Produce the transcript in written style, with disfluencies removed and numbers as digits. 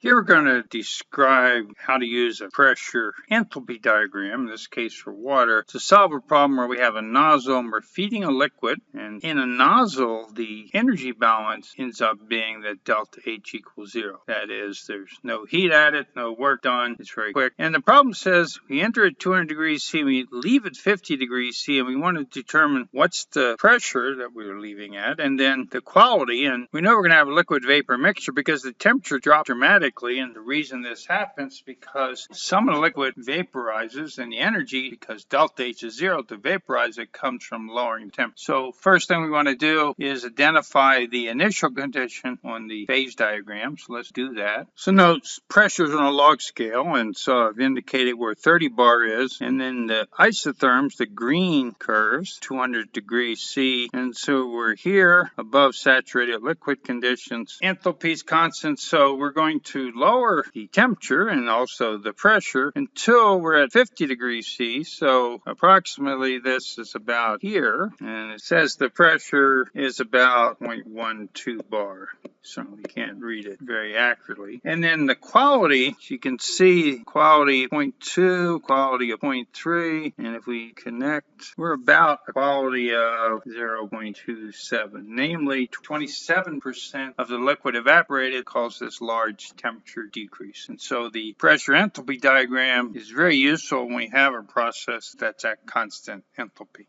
Here we're going to describe how to use a pressure enthalpy diagram, in this case for water, to solve a problem where we have a nozzle and we're feeding a liquid. And in a nozzle, the energy balance ends up being that delta H equals 0. That is, there's no heat added, no work done. It's very quick. And the problem says we enter at 200 degrees C, we leave at 50 degrees C, and we want to determine what's the pressure that we're leaving at, and then the quality. And we know we're going to have a liquid vapor mixture because the temperature dropped dramatically. And the reason this happens is because some of the liquid vaporizes, and the energy, because delta H is 0, to vaporize it comes from lowering the temperature. So first thing we want to do is identify the initial condition on the phase diagram. So let's do that. So note pressure is on a log scale, and so I've indicated where 30 bar is, and then the isotherms, the green curves, 200 degrees C, and so we're here above saturated liquid conditions. Enthalpy is constant, so we're going to lower the temperature and also the pressure until we're at 50 degrees C. So approximately this is about here, and it says the pressure is about 0.12 bar. So we can't read it very accurately. And then the quality, as you can see, quality 0.2, quality of 0.3, and if we connect, we're about a quality of 0.27. Namely, 27% of the liquid evaporated causes this large temperature decrease. And so the pressure enthalpy diagram is very useful when we have a process that's at constant enthalpy.